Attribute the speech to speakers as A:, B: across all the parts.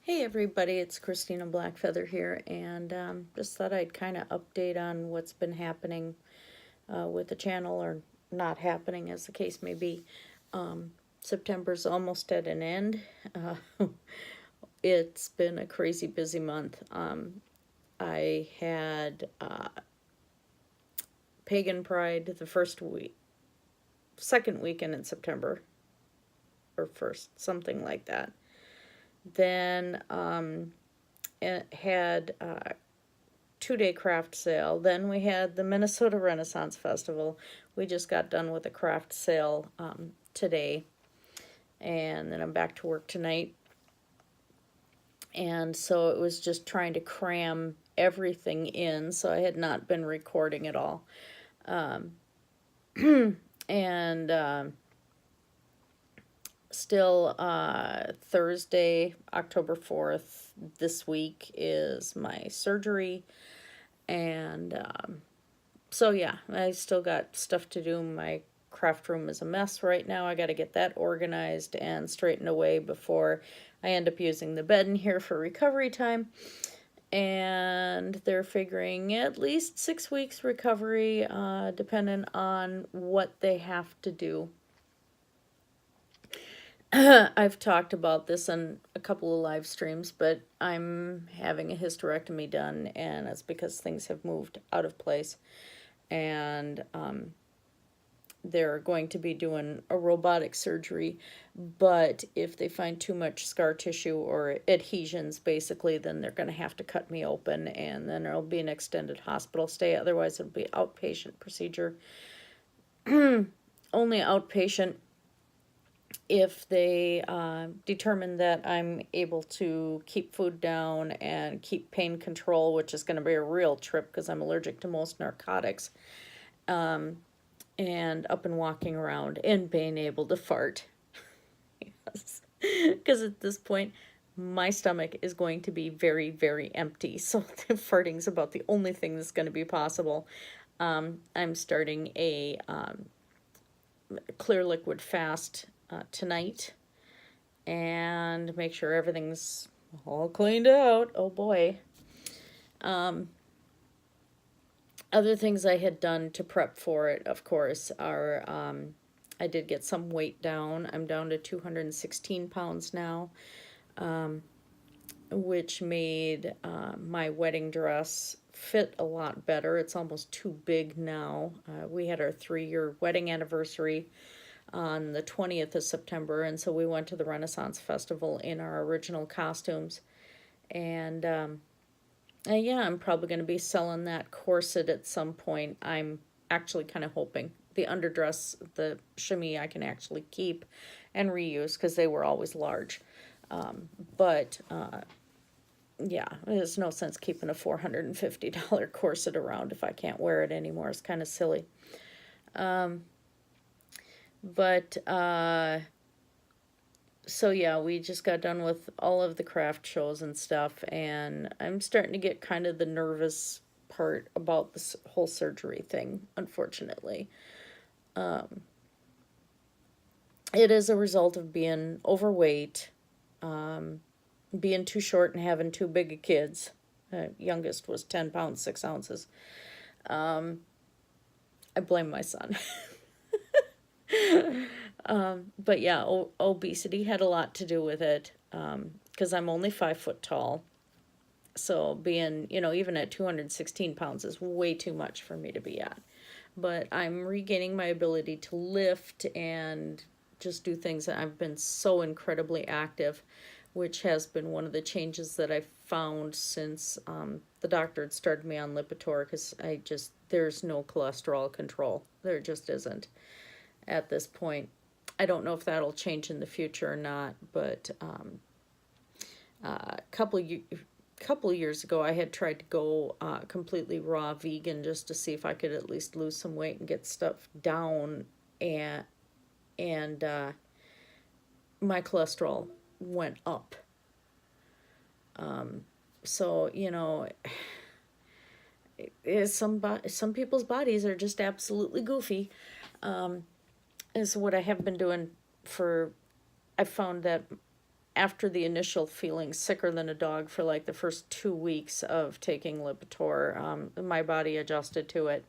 A: Hey everybody, it's Christina Blackfeather here, and just thought I'd kind of update on what's been happening with the channel, or not happening, as the case may be. September's almost at an end. It's been a crazy busy month. I had Pagan Pride the second weekend in September, or first, something like that. Then it had 2-day craft sale. Then we had the Minnesota Renaissance Festival. We just got done with a craft sale today, and then I'm back to work tonight. And so it was just trying to cram everything in, so I had not been recording at all. And still, Thursday, October 4th, this week is my surgery. And so yeah, I still got stuff to do. My craft room is a mess right now. I got to get that organized and straightened away before I end up using the bed in here for recovery time. And they're figuring at least 6 weeks recovery, depending on what they have to do. I've talked about this on a couple of live streams, but I'm having a hysterectomy done, and it's because things have moved out of place. And they're going to be doing a robotic surgery, but if they find too much scar tissue or adhesions, basically, then they're going to have to cut me open, and then there'll be an extended hospital stay. Otherwise, it'll be outpatient procedure. Only outpatient if they determine that I'm able to keep food down and keep pain control, which is going to be a real trip because I'm allergic to most narcotics, and up and walking around and being able to fart. Yes. Because at this point, my stomach is going to be very, very empty. So farting's about the only thing that's going to be possible. I'm starting a clear liquid fast tonight, and make sure everything's all cleaned out. Oh boy. Other things I had done to prep for it, of course, are I did get some weight down. I'm down to 216 pounds now, which made my wedding dress fit a lot better. It's almost too big now. We had our 3-year wedding anniversary on the 20th of September, and so we went to the Renaissance Festival in our original costumes. And yeah, I'm probably going to be selling that corset at some point. I'm actually kind of hoping the underdress, the chemise, I can actually keep and reuse because they were always large. But yeah, there's no sense keeping a $450 corset around if I can't wear it anymore. It's kind of silly. But so yeah, we just got done with all of the craft shows and stuff, and I'm starting to get kind of the nervous part about this whole surgery thing, unfortunately. It is a result of being overweight, being too short and having too big of kids. Youngest was 10 pounds, 6 ounces. I blame my son. But yeah, obesity had a lot to do with it, because I'm only 5 foot tall. So being, even at 216 pounds is way too much for me to be at. But I'm regaining my ability to lift and just do things. I've been so incredibly active, which has been one of the changes that I've found since the doctor had started me on Lipitor, because there's no cholesterol control. There just isn't at this point. I don't know if that'll change in the future or not, but a couple of years ago, I had tried to go completely raw vegan just to see if I could at least lose some weight and get stuff down, and my cholesterol went up. So some people's bodies are just absolutely goofy. Is what I have been doing I found that after the initial feeling sicker than a dog for like the first 2 weeks of taking Lipitor, my body adjusted to it.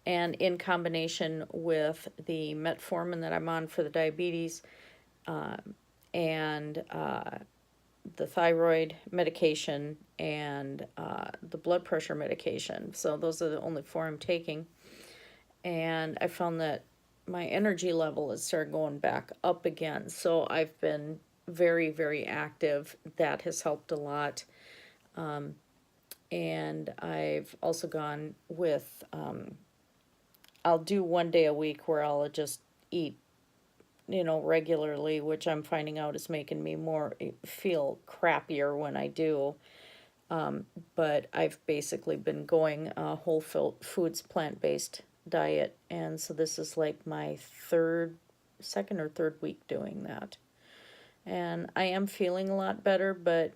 A: And in combination with the metformin that I'm on for the diabetes, and the thyroid medication, and the blood pressure medication. So those are the only four I'm taking. And I found that my energy level has started going back up again. So I've been very, very active. That has helped a lot. And I've also gone with, I'll do 1 day a week where I'll just eat, regularly, which I'm finding out is making me more feel crappier when I do. But I've basically been going whole foods, plant-based diet, and so this is like my second or third week doing that. And I am feeling a lot better, but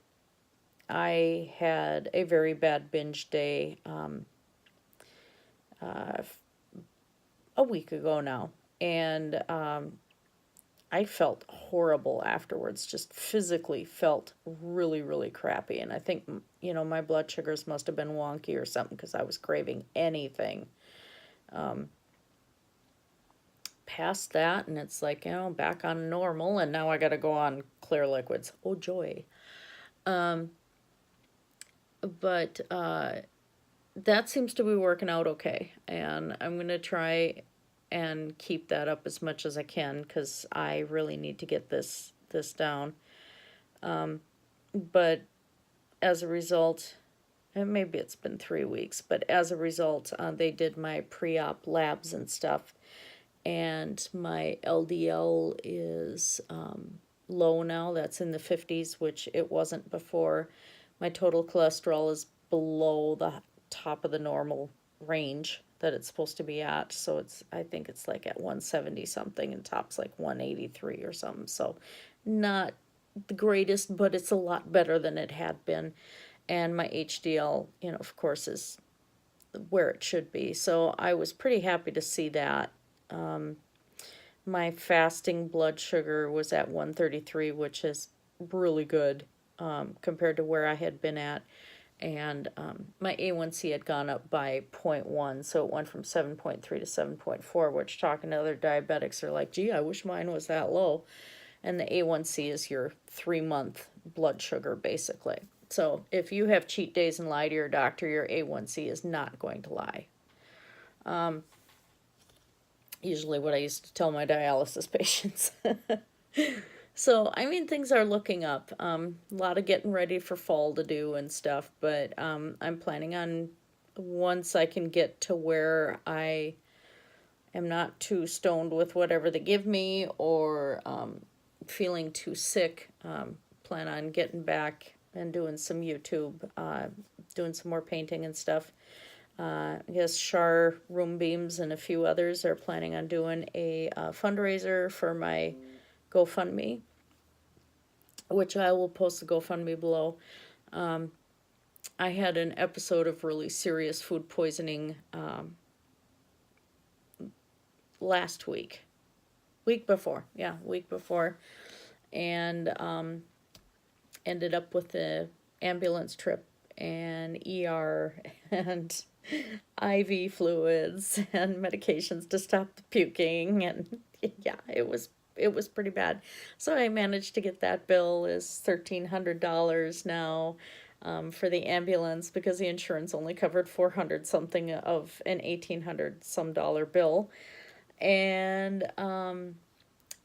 A: I had a very bad binge day a week ago now, and I felt horrible afterwards, just physically felt really, really crappy. And I think, my blood sugars must have been wonky or something because I was craving anything past that. And it's like, back on normal. And now I got to go on clear liquids. Oh, joy. But that seems to be working out okay. And I'm going to try and keep that up as much as I can because I really need to get this down. But as a result, and maybe it's been 3 weeks, but as a result, they did my pre-op labs and stuff, and my LDL is low now. That's in the 50s, which it wasn't before. My total cholesterol is below the top of the normal range that it's supposed to be at. So I think it's like at 170 something, and top's like 183 or something. So not the greatest, but it's a lot better than it had been. And my HDL, of course, is where it should be. So I was pretty happy to see that. My fasting blood sugar was at 133, which is really good compared to where I had been at. And my A1C had gone up by 0.1, so it went from 7.3 to 7.4, which, talking to other diabetics, are like, gee, I wish mine was that low. And the A1C is your 3-month blood sugar, basically. So if you have cheat days and lie to your doctor, your A1C is not going to lie. Usually what I used to tell my dialysis patients. So, things are looking up. A lot of getting ready for fall to do and stuff, but I'm planning on, once I can get to where I am not too stoned with whatever they give me, or feeling too sick, plan on getting back and doing some YouTube, doing some more painting and stuff. I guess Shar Room Beams and a few others are planning on doing a fundraiser for my GoFundMe, which I will post the GoFundMe below. I had an episode of really serious food poisoning last week. Week before, and ended up with the ambulance trip and ER and IV fluids and medications to stop the puking, and yeah, it was pretty bad. So I managed to get that bill is $1,300 now for the ambulance, because the insurance only covered 400 something of an $1,800 some dollar bill. And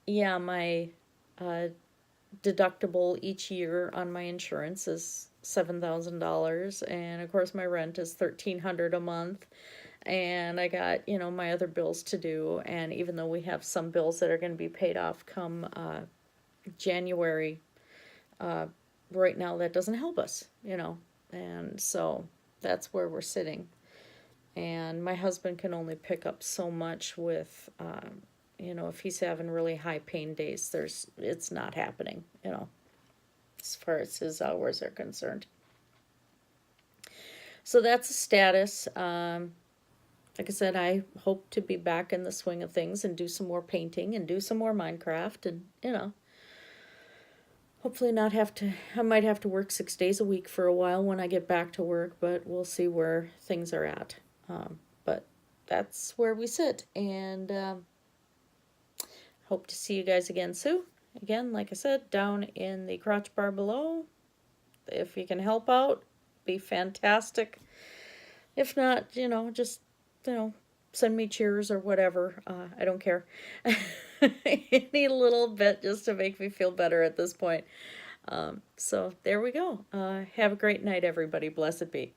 A: yeah, my deductible each year on my insurance is $7,000, and of course my rent is $1,300 a month, and I got my other bills to do. And even though we have some bills that are going to be paid off come January, right now that doesn't help us, and so that's where we're sitting. And my husband can only pick up so much with if he's having really high pain days, it's not happening, as far as his hours are concerned. So that's the status. Like I said, I hope to be back in the swing of things and do some more painting and do some more Minecraft, and hopefully not have to, I might have to work 6 days a week for a while when I get back to work, but we'll see where things are at. But that's where we sit, and hope to see you guys again soon. Again, like I said, down in the crotch bar below. If you can help out, be fantastic. If not, just, send me cheers or whatever. I don't care. Any little bit just to make me feel better at this point. So there we go. Have a great night, everybody. Blessed be.